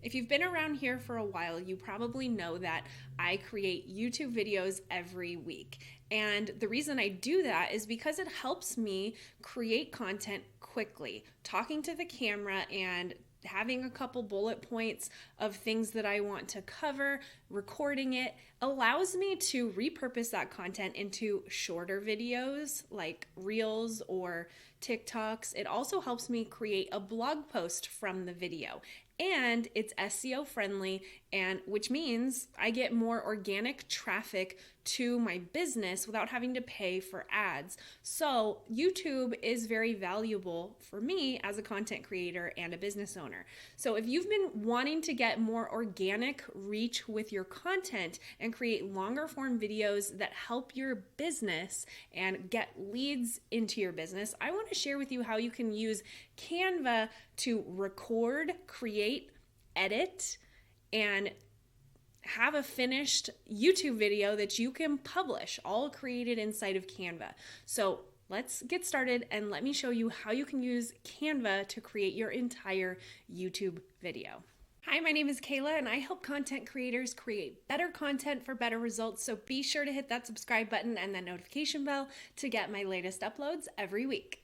If you've been around here for a while, you probably know that I create YouTube videos every week. And the reason I do that is because it helps me create content quickly, talking to the camera and having a couple bullet points of things that I want to cover, recording it allows me to repurpose that content into shorter videos like Reels or TikToks. It also helps me create a blog post from the video. And it's SEO friendly, and which means I get more organic traffic to my business without having to pay for ads. So YouTube is very valuable for me as a content creator and a business owner. So if you've been wanting to get more organic reach with your content and create longer form videos that help your business and get leads into your business, I want to share with you how you can use Canva to record, create, edit, and have a finished YouTube video that you can publish, all created inside of Canva. So let's get started and let me show you how you can use Canva to create your entire YouTube video. Hi, my name is Kayla and I help content creators create better content for better results. So be sure to hit that subscribe button and that notification bell to get my latest uploads every week.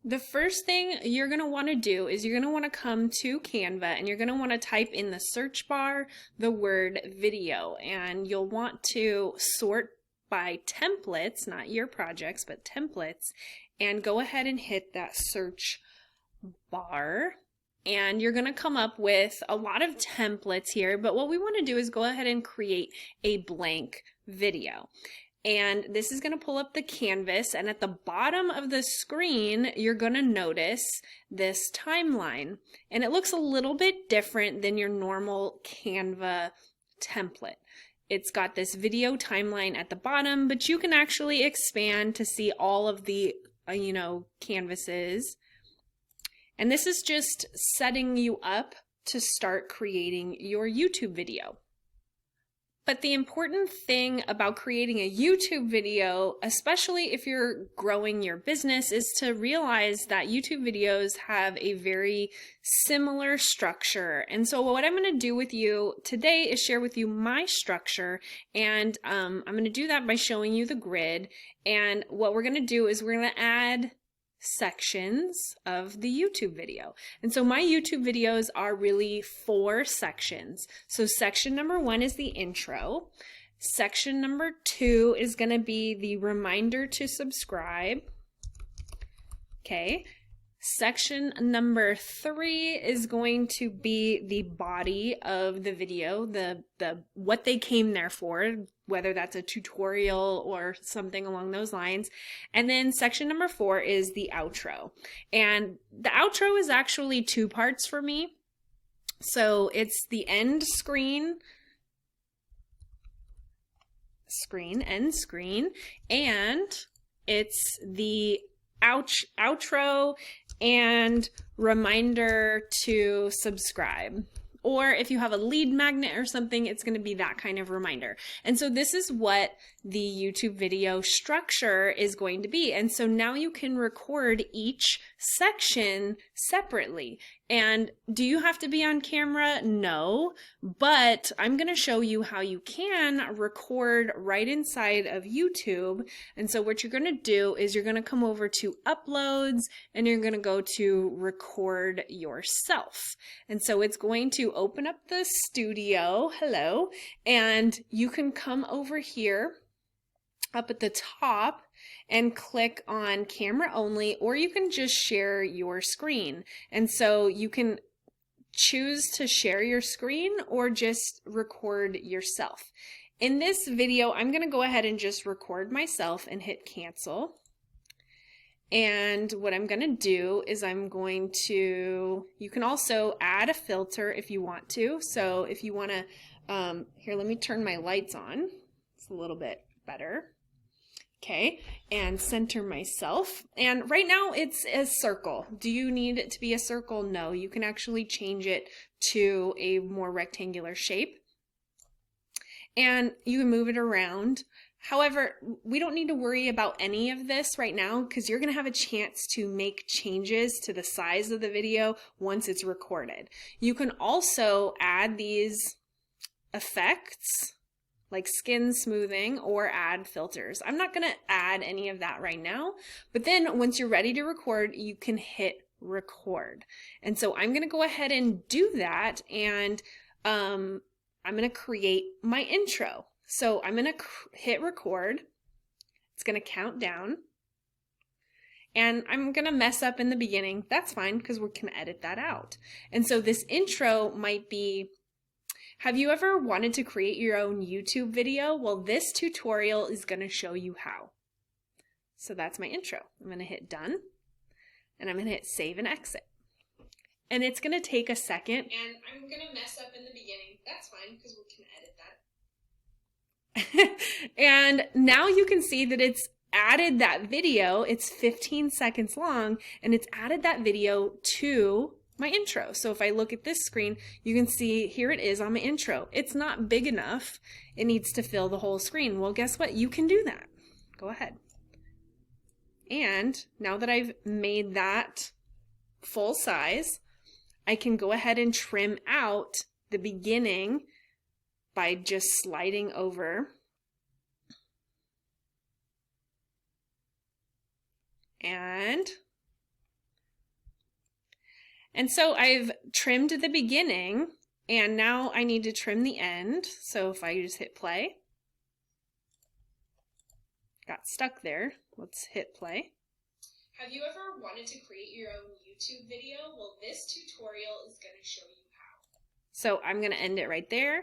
The first thing you're going to want to do is you're going to want to come to Canva and you're going to want to type in the search bar the word video, and you'll want to sort by templates, not your projects, but templates, and go ahead and hit that search bar. And you're going to come up with a lot of templates here, but what we want to do is go ahead and create a blank video. And this is going to pull up the canvas, and at the bottom of the screen, you're going to notice this timeline. And it looks a little bit different than your normal Canva template. It's got this video timeline at the bottom, but you can actually expand to see all of the, canvases. And this is just setting you up to start creating your YouTube video. But the important thing about creating a YouTube video, especially if you're growing your business, is to realize that YouTube videos have a very similar structure. And so what I'm going to do with you today is share with you my structure, and I'm going to do that by showing you the grid. And what we're going to do is we're going to add sections of the YouTube video. And so my YouTube videos are really 4 sections. So section number 1 is the intro. Section number 2 is going to be the reminder to subscribe. Okay. Section number 3 is going to be the body of the video, the what they came there for, whether that's a tutorial or something along those lines. And then section number 4 is the outro. And the outro is actually 2 parts for me. So it's the end screen, end screen, and it's the outro and reminder to subscribe. Or if you have a lead magnet or something, it's going to be that kind of reminder. And so this is what the YouTube video structure is going to be. And so now you can record each section separately. And do you have to be on camera? No, but I'm going to show you how you can record right inside of YouTube. And so what you're going to do is you're going to come over to uploads and you're going to go to record yourself. And so it's going to open up the studio, hello, and you can come over here up at the top and click on camera only, or you can just share your screen. And so you can choose to share your screen or just record yourself. In this video, I'm going to go ahead and just record myself and hit cancel. And what I'm going to do is you can also add a filter if you want to. So if you want to, here, let me turn my lights on. It's a little bit better. Okay, and center myself. And right now it's a circle. Do you need it to be a circle? No, you can actually change it to a more rectangular shape. And you can move it around. However, we don't need to worry about any of this right now because you're going to have a chance to make changes to the size of the video once it's recorded. You can also add these effects like skin smoothing or add filters. I'm not going to add any of that right now, but then once you're ready to record, you can hit record. And so I'm going to go ahead and do that, and I'm going to create my intro. So I'm going to hit record. It's going to count down. And I'm going to mess up in the beginning. That's fine because we can edit that out. And so this intro might be, have you ever wanted to create your own YouTube video? Well, this tutorial is going to show you how. So that's my intro. I'm going to hit done, and I'm going to hit save and exit. And it's going to take a second. And I'm going to mess up in the beginning. That's fine because we can edit that. And now you can see that it's added that video. It's 15 seconds long, and it's added that video to my intro. So if I look at this screen, you can see here it is on my intro. It's not big enough. It needs to fill the whole screen. Well, guess what? You can do that. Go ahead. And now that I've made that full size, I can go ahead and trim out the beginning by just sliding over. And so I've trimmed the beginning, and now I need to trim the end. So if I just hit play, got stuck there. Let's hit play. Have you ever wanted to create your own YouTube video? Well, this tutorial is going to show you how. So I'm going to end it right there,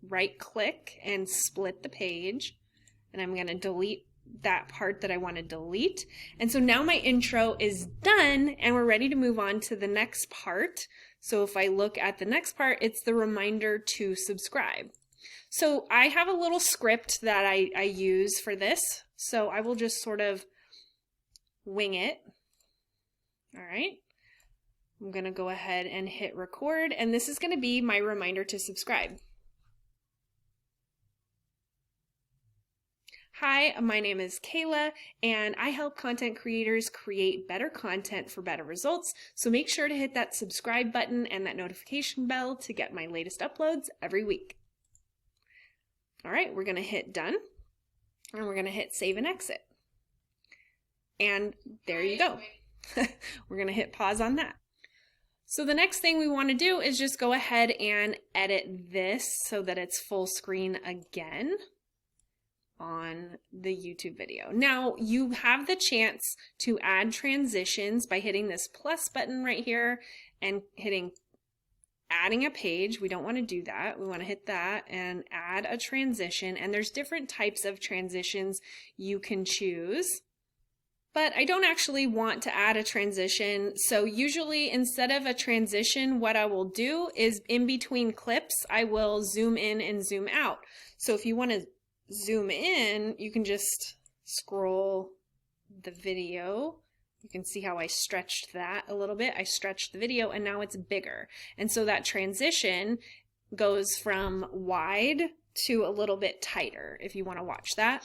right click and split the page, and I'm going to delete that part that I want to delete. And so now my intro is done, and we're ready to move on to the next part. So if I look at the next part, it's the reminder to subscribe. So I have a little script that I use for this. So I will just sort of wing it. All right. I'm going to go ahead and hit record, and this is going to be my reminder to subscribe. Hi, my name is Kayla, and I help content creators create better content for better results. So make sure to hit that subscribe button and that notification bell to get my latest uploads every week. All right, we're going to hit done, and we're going to hit save and exit. And there you go. We're going to hit pause on that. So the next thing we want to do is just go ahead and edit this so that it's full screen again on the YouTube video. Now you have the chance to add transitions by hitting this plus button right here and hitting adding a page. We don't want to do that. We want to hit that and add a transition, and there's different types of transitions you can choose. But I don't actually want to add a transition. So usually instead of a transition, what I will do is in between clips, I will zoom in and zoom out. So if you want to zoom in, you can just scroll the video. You can see how I stretched that a little bit. I stretched the video, and now it's bigger. And so that transition goes from wide to a little bit tighter if you want to watch that.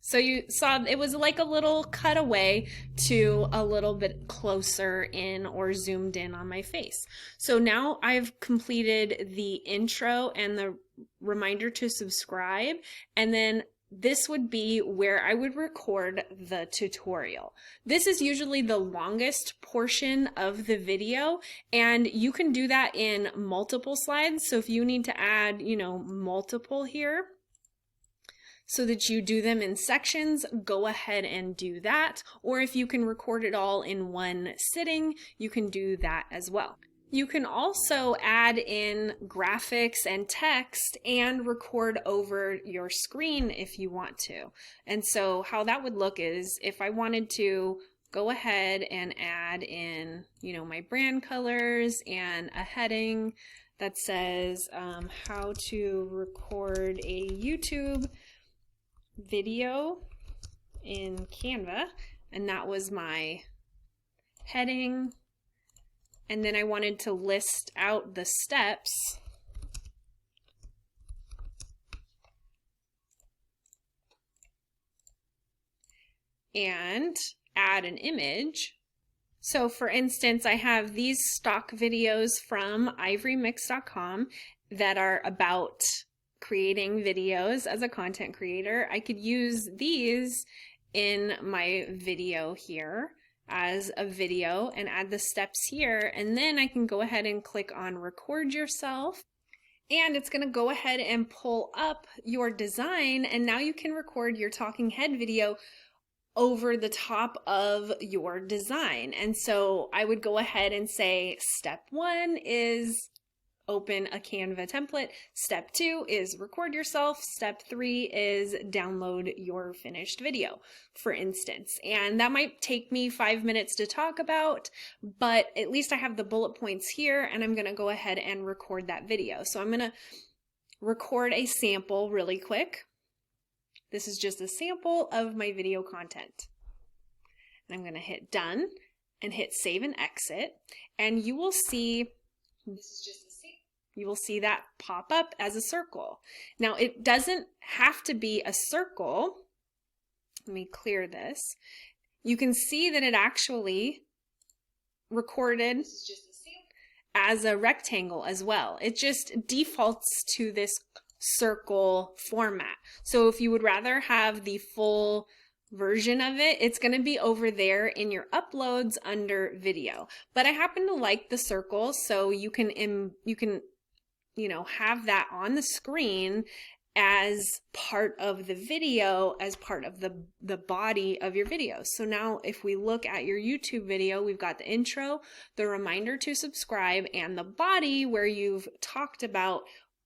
So you saw it was like a little cutaway to a little bit closer in or zoomed in on my face. So now I've completed the intro and the reminder to subscribe, and then this would be where I would record the tutorial. This is usually the longest portion of the video, and you can do that in multiple slides. So if you need to add, multiple here, so that you do them in sections, go ahead and do that. Or if you can record it all in one sitting, you can do that as well. You can also add in graphics and text and record over your screen if you want to. And so how that would look is if I wanted to go ahead and add in, my brand colors and a heading that says how to record a YouTube video in CANVA, and that was my heading, and then I wanted to list out the steps. and add an image. So for instance, I have these stock videos from ivorymix.com that are about creating videos as a content creator. I could use these in my video here as a video and add the steps here, and then I can go ahead and click on record yourself, and it's going to go ahead and pull up your design, and now you can record your talking head video over the top of your design. And so I would go ahead and say step 1 is open a Canva template, step 2 is record yourself, step 3 is download your finished video, for instance. And that might take me 5 minutes to talk about, but at least I have the bullet points here, and I'm going to go ahead and record that video. So I'm going to record a sample really quick. This is just a sample of my video content. And I'm going to hit done and hit save and exit, and you will see that pop up as a circle. Now it doesn't have to be a circle. Let me clear this. You can see that it actually recorded as a rectangle as well. It just defaults to this circle format. So if you would rather have the full version of it, it's going to be over there in your uploads under video. But I happen to like the circle, so you can have that on the screen as part of the video, as part of the body of your video. So now if we look at your YouTube video, we've got the intro, the reminder to subscribe, and the body where you've talked about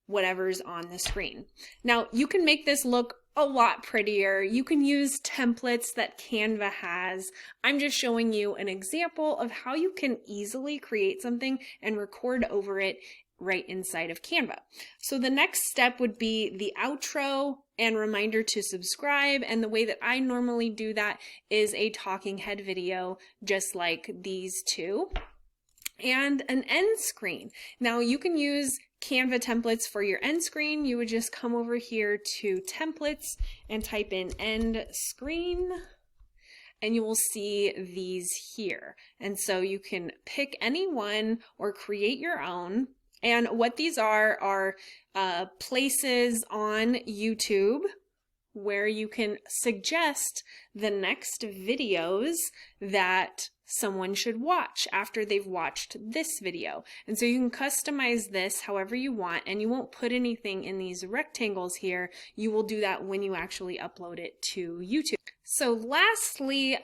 whatever's on the screen. Now you can make this look a lot prettier. You can use templates that Canva has. I'm just showing you an example of how you can easily create something and record over it right inside of Canva. So the next step would be the outro and reminder to subscribe. And the way that I normally do that is a talking head video, just like these two, and an end screen. Now you can use Canva templates for your end screen. You would just come over here to templates and type in end screen, and you will see these here. And so you can pick any one or create your own. And what these are places on YouTube where you can suggest the next videos that someone should watch after they've watched this video. And so you can customize this however you want, and you won't put anything in these rectangles here. You will do that when you actually upload it to YouTube. So lastly,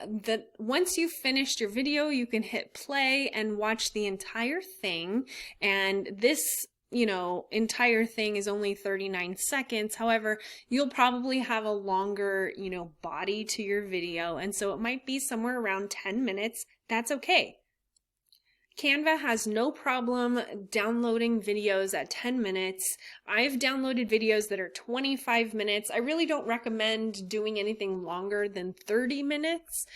once you've finished your video, you can hit play and watch the entire thing. And this entire thing is only 39 seconds. However, you'll probably have a longer, body to your video. And so it might be somewhere around 10 minutes. That's okay. Canva has no problem downloading videos at 10 minutes. I've downloaded videos that are 25 minutes. I really don't recommend doing anything longer than 30 minutes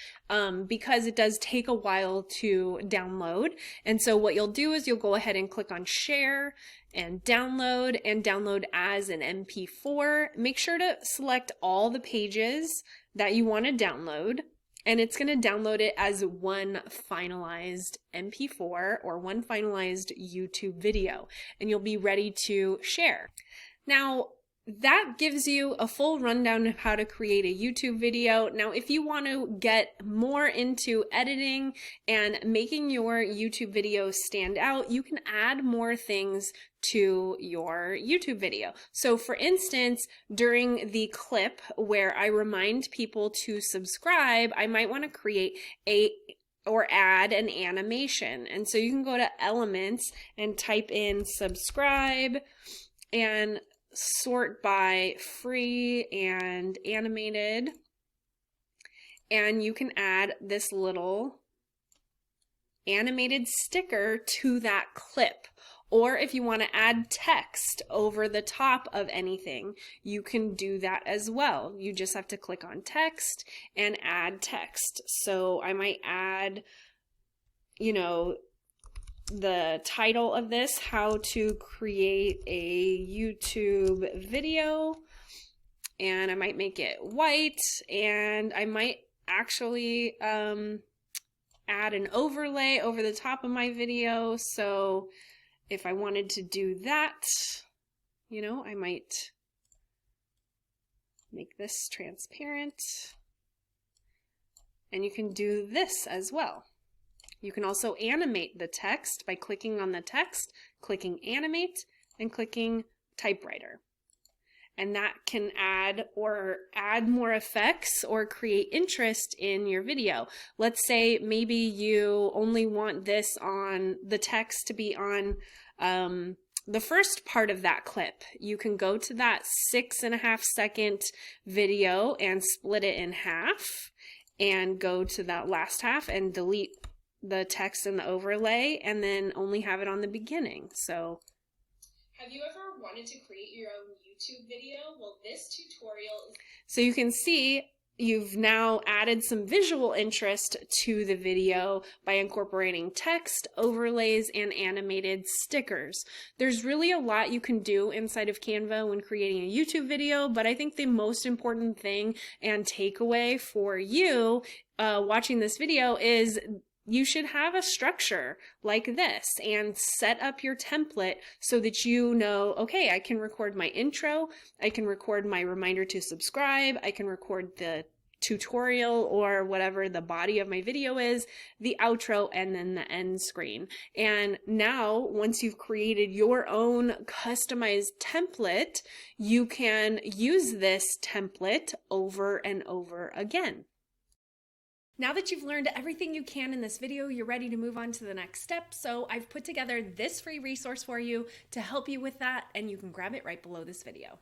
because it does take a while to download. And so what you'll do is you'll go ahead and click on share and download as an MP4. Make sure to select all the pages that you want to download. And it's going to download it as one finalized MP4 or one finalized YouTube video, and you'll be ready to share. Now, that gives you a full rundown of how to create a YouTube video. Now, if you want to get more into editing and making your YouTube video stand out, you can add more things to your YouTube video. So for instance, during the clip where I remind people to subscribe, I might want to create or add an animation. And so you can go to elements and type in subscribe and sort by free and animated, and you can add this little animated sticker to that clip. Or if you want to add text over the top of anything, you can do that as well. You just have to click on text and add text. So I might add, the title of this, how to create a YouTube video, and I might make it white, and I might actually add an overlay over the top of my video. So if I wanted to do that, you know, I might make this transparent. And you can do this as well. You can also animate the text by clicking on the text, clicking animate, and clicking typewriter. And that can add more effects or create interest in your video. Let's say maybe you only want this on the text to be on the first part of that clip. You can go to that 6.5 second video and split it in half and go to that last half and delete the text and the overlay and then only have it on the beginning. So have you ever wanted to create your own YouTube video? Well, this tutorial is... So you can see you've now added some visual interest to the video by incorporating text, overlays, and animated stickers. There's really a lot you can do inside of Canva when creating a YouTube video, but I think the most important thing and takeaway for you watching this video is you should have a structure like this and set up your template so that you know, okay, I can record my intro, I can record my reminder to subscribe, I can record the tutorial or whatever the body of my video is, the outro, and then the end screen. And now, once you've created your own customized template, you can use this template over and over again. Now that you've learned everything you can in this video, you're ready to move on to the next step. So I've put together this free resource for you to help you with that, and you can grab it right below this video.